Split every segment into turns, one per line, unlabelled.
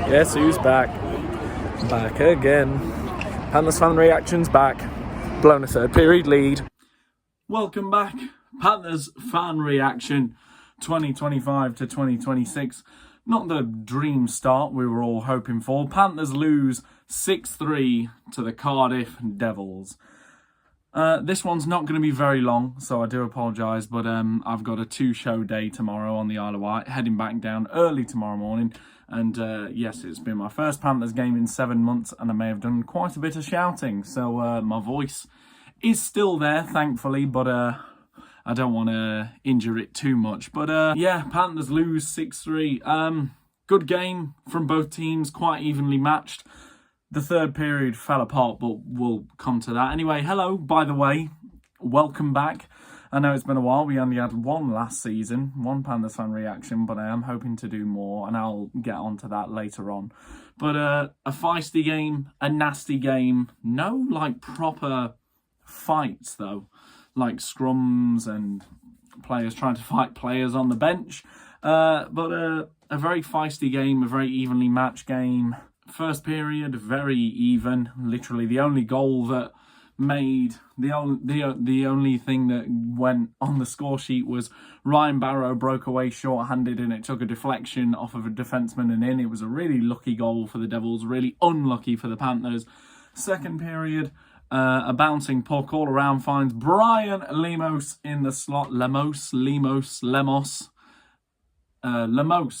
Yes, who's back? Back again. Panthers Fan reactions back. Blown a third period lead. Welcome back. Panthers Fan reaction 2025 to 2026. Not the dream start we were all hoping for. Panthers lose 6-3 to the Cardiff Devils. This one's not going to be very long, so I do apologise, but I've got a 2-show day tomorrow on the Isle of Wight, heading back down early tomorrow morning. And yes, it's been my first Panthers game in 7 months, and I may have done quite a bit of shouting. So my voice is still there, thankfully, but I don't want to injure it too much. But yeah, Panthers lose 6-3. Good game from both teams, quite evenly matched. The third period fell apart, but we'll come to that. Anyway, hello, by the way. Welcome back. I know it's been a while. We only had one last season, one Panthers Fan reaction, but I am hoping to do more, and I'll get onto that later on. But a feisty game, a nasty game. No, like, proper fights, though. Like scrums and players trying to fight players on the bench. But a very feisty game, a very evenly matched game. First period, very even. Literally, the only goal that made the only thing that went on the score sheet was Ryan Barrow broke away short-handed, and it took a deflection off of a defenseman and in. It was a really lucky goal for the Devils, really unlucky for the Panthers. Second period, a bouncing puck all around finds Brian Lemos in the slot. Lemos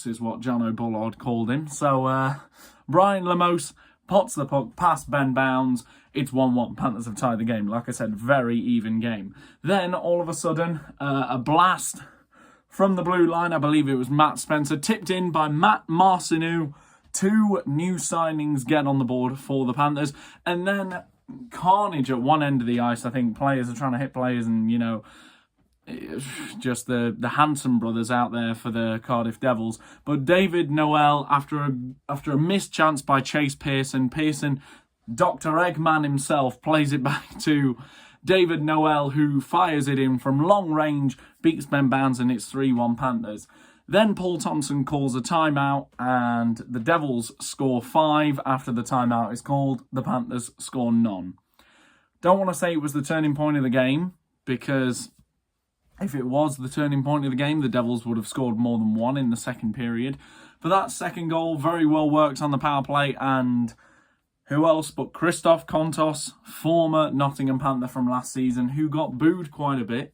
is what John O'Bullard called him. So Brian Lemos pots the puck past Ben Bounds. It's 1-1. Panthers have tied the game. Like I said, very even game. Then, all of a sudden, a blast from the blue line. I believe it was Matt Spencer, tipped in by Matt Marcineau. 2 new signings get on the board for the Panthers. And then carnage at one end of the ice. I think players are trying to hit players, and, you know, just the Hanson brothers out there for the Cardiff Devils. But David Noel, after a missed chance by Chase Pearson, Dr. Eggman himself, plays it back to David Noel, who fires it in from long range, beats Ben Bounds, and it's 3-1 Panthers. Then Paul Thompson calls a timeout, and the Devils score 5 after the timeout is called. The Panthers score none. Don't want to say it was the turning point of the game, because if it was the turning point of the game, the Devils would have scored more than 1 in the second period. But that second goal very well works on the power play, and who else but Christoph Kontos, former Nottingham Panther from last season, who got booed quite a bit,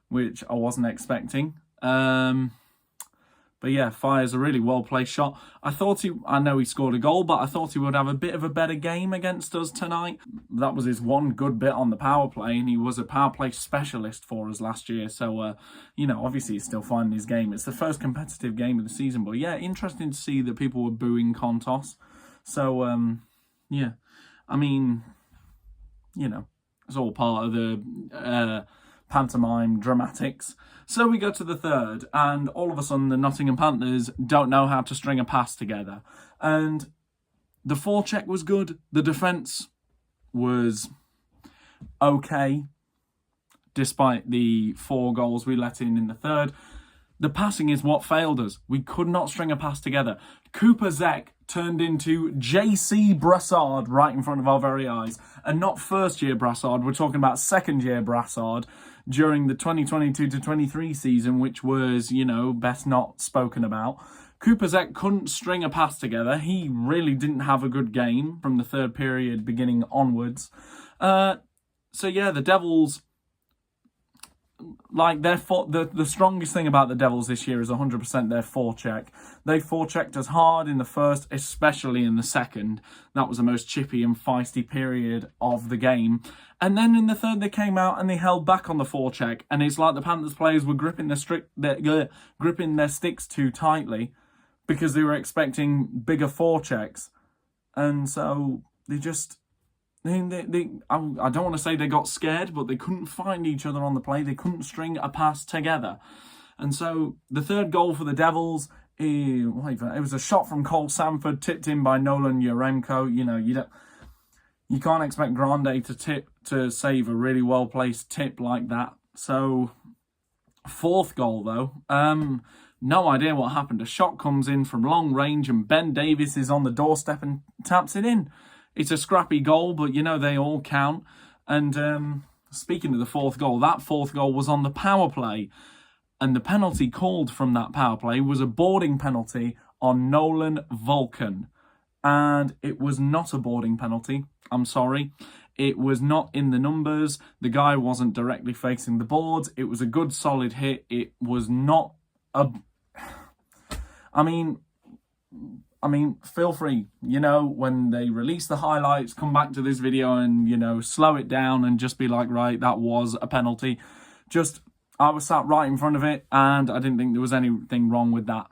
which I wasn't expecting. But yeah, fires a really well-placed shot. I know he scored a goal, but I thought he would have a bit of a better game against us tonight. That was his one good bit on the power play, and he was a power play specialist for us last year. So, you know, obviously he's still finding his game. It's the first competitive game of the season. But yeah, interesting to see that people were booing Kontos. So, yeah, I mean, you know, it's all part of the pantomime dramatics. So we go to the third, and all of a sudden the Nottingham Panthers don't know how to string a pass together. And the forecheck was good. The defence was okay, despite the 4 goals we let in the third. The passing is what failed us. We could not string a pass together. Cooper Zek turned into JC Brassard right in front of our very eyes. And not first-year Brassard, we're talking about second-year Brassard during the 2022-23 season, which was, you know, best not spoken about. Cooper Zek couldn't string a pass together. He really didn't have a good game from the third period beginning onwards. So yeah, the Devils, like, the strongest thing about the Devils this year is 100% their forecheck. They forechecked us hard in the first, especially in the second. That was the most chippy and feisty period of the game. And then in the third, they came out and they held back on the forecheck. And it's like the Panthers players were gripping their sticks too tightly because they were expecting bigger forechecks. And so they just... I don't want to say they got scared, but they couldn't find each other on the play. They couldn't string a pass together. And so the third goal for the Devils, it was a shot from Cole Sanford, tipped in by Nolan Yaremko. You know, you can't expect Grande to save a really well-placed tip like that. So Fourth goal, though, no idea what happened. A shot comes in from long range and Ben Davies is on the doorstep and taps it in. It's a scrappy goal, but, they all count. And speaking of the fourth goal, that fourth goal was on the power play. And the penalty called from that power play was a boarding penalty on Nolan Vulcan. And it was not a boarding penalty. I'm sorry. It was not in the numbers. The guy wasn't directly facing the boards. It was a good, solid hit. It was not a... I mean, feel free, when they release the highlights, come back to this video and, slow it down and just be like, right, that was a penalty. I was sat right in front of it and I didn't think there was anything wrong with that.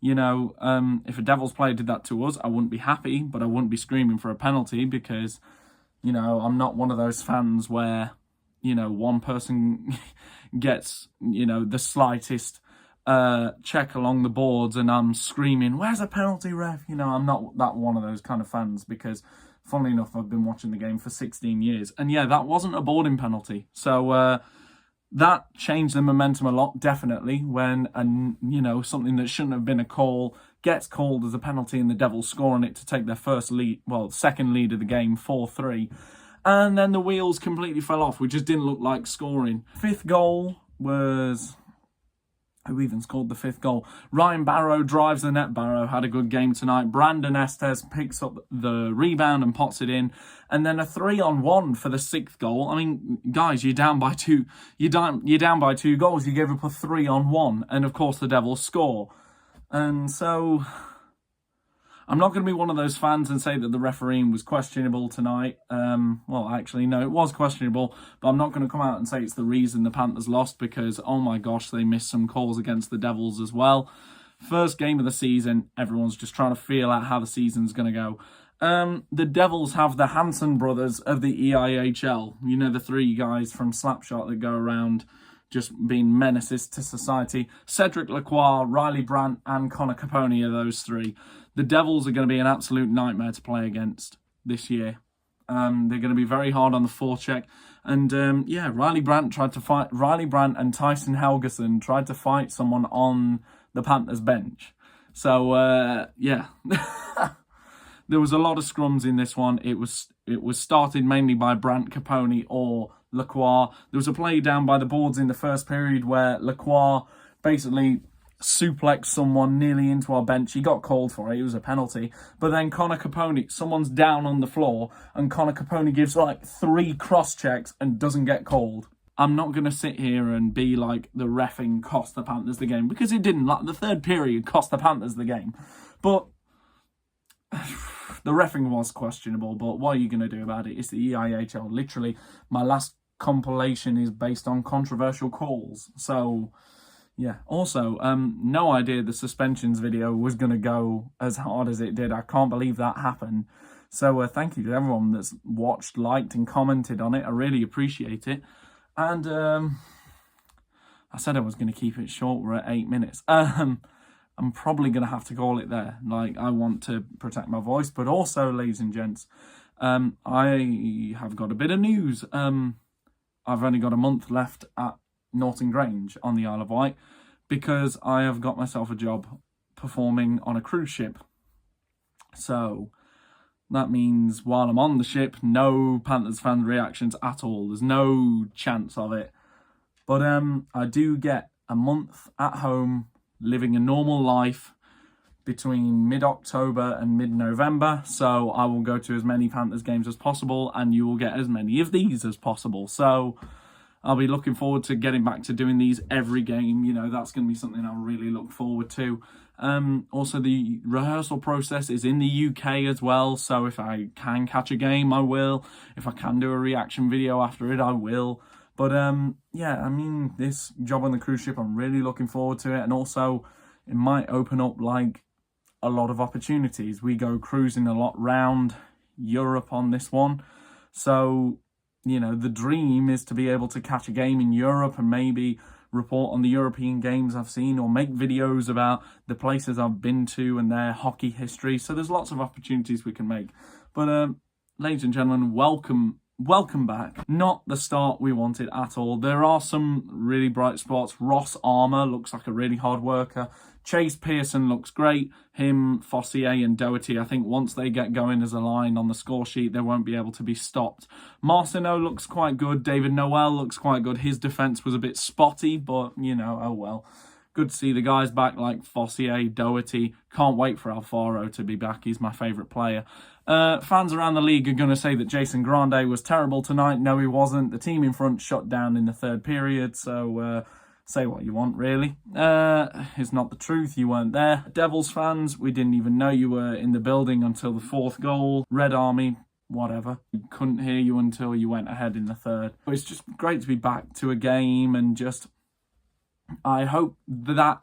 If a Devils player did that to us, I wouldn't be happy, but I wouldn't be screaming for a penalty because, I'm not one of those fans where, one person gets, the slightest check along the boards and I'm screaming, where's a penalty, ref? I'm not that one of those kind of fans because, funnily enough, I've been watching the game for 16 years. And yeah, that wasn't a boarding penalty. So that changed the momentum a lot, definitely, when, something that shouldn't have been a call gets called as a penalty and the Devils score on it to take their second lead of the game, 4-3. And then the wheels completely fell off. We just didn't look like scoring. Fifth goal was... Who even scored the fifth goal? Ryan Barrow drives the net. Barrow had a good game tonight. Brandon Estes picks up the rebound and pots it in. And then a 3-on-1 for the sixth goal. I mean, guys, you're down by two. You're down by 2 goals. You gave up a 3-on-1. And, of course, the Devils score. And so... I'm not going to be one of those fans and say that the refereeing was questionable tonight. Actually, no, it was questionable, but I'm not going to come out and say it's the reason the Panthers lost because, oh my gosh, they missed some calls against the Devils as well. First game of the season, everyone's just trying to feel out how the season's going to go. The Devils have the Hanson brothers of the EIHL. The 3 guys from Slapshot that go around just being menaces to society. Cedric Lacroix, Riley Brandt and Connor Capone are those 3. The Devils are going to be an absolute nightmare to play against this year. They're going to be very hard on the forecheck. And Riley Brandt and Tyson Helgeson tried to fight someone on the Panthers bench. So, there was a lot of scrums in this one. It was started mainly by Brandt, Capone or Lacroix. There was a play down by the boards in the first period where Lacroix basically suplexed someone nearly into our bench. He got called for it. It was a penalty. But then Connor Capone, someone's down on the floor and Connor Capone gives 3 cross checks and doesn't get called. I'm not going to sit here and be like the reffing cost the Panthers the game because it didn't. The third period cost the Panthers the game. But the reffing was questionable. But what are you going to do about it? It's the EIHL. Literally, my last compilation is based on controversial calls. So... yeah, also, no idea the suspensions video was going to go as hard as it did. I can't believe that happened. So thank you to everyone that's watched, liked and commented on it. I really appreciate it. And I said I was going to keep it short. We're at 8 minutes. I'm probably going to have to call it there. I want to protect my voice. But also, ladies and gents, I have got a bit of news. I've only got a month left at Norton Grange on the Isle of Wight because I have got myself a job performing on a cruise ship. So that means while I'm on the ship, no Panthers fan reactions at all. There's no chance of it. But I do get a month at home living a normal life between mid-October and mid-November. So I will go to as many Panthers games as possible and you will get as many of these as possible. So I'll be looking forward to getting back to doing these every game. That's going to be something I'll really look forward to. Also, the rehearsal process is in the UK as well. So if I can catch a game, I will. If I can do a reaction video after it, I will. But this job on the cruise ship, I'm really looking forward to it. And also, it might open up a lot of opportunities. We go cruising a lot round Europe on this one. So... the dream is to be able to catch a game in Europe and maybe report on the European games I've seen or make videos about the places I've been to and their hockey history. So there's lots of opportunities we can make. But ladies and gentlemen, welcome welcome back. Not the start we wanted at all. There are some really bright spots. Ross Armour looks like a really hard worker. Chase Pearson looks great. Him, Fossier and Doherty, I think once they get going as a line on the score sheet, they won't be able to be stopped. Marcineau looks quite good. David Noel looks quite good. His defence was a bit spotty, but, you know, oh well. Good to see the guys back like Fossier, Doherty. Can't wait for Alfaro to be back. He's my favourite player. Fans around the league are going to say that Jason Grande was terrible tonight. No, he wasn't. The team in front shut down in the third period, so say what you want, really. It's not the truth. You weren't there. Devils fans, we didn't even know you were in the building until the fourth goal. Red Army, whatever. We couldn't hear you until you went ahead in the third. But it's just great to be back to a game, and just I hope that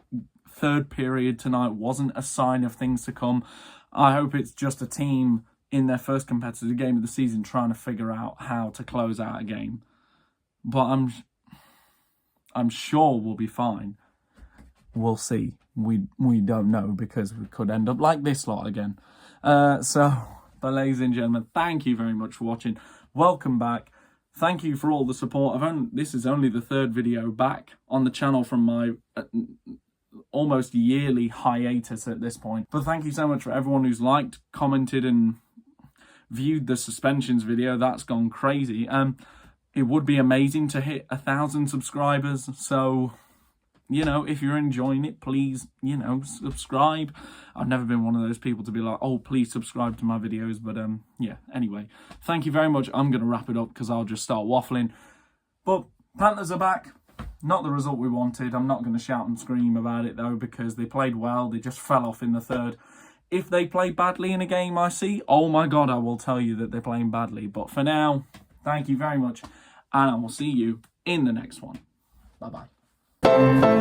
third period tonight wasn't a sign of things to come. I hope it's just a team in their first competitive game of the season trying to figure out how to close out a game. But I'm sure we'll be fine. We'll see. We don't know, because we could end up like this lot again. But ladies and gentlemen, thank you very much for watching. Welcome back. Thank you for all the support. This is only the third video back on the channel from my almost yearly hiatus at this point. But thank you so much for everyone who's liked, commented and viewed the suspensions video. That's gone crazy. It would be amazing to hit 1,000 subscribers. So, you know, if you're enjoying it, please, you know, subscribe. I've never been one of those people to be like, oh, please subscribe to my videos. But yeah, anyway, thank you very much. I'm going to wrap it up because I'll just start waffling. But Panthers are back. Not the result we wanted. I'm not going to shout and scream about it, though, because they played well. They just fell off in the third. If they play badly in a game I see, oh my God, I will tell you that they're playing badly. But for now, thank you very much. And I will see you in the next one. Bye-bye.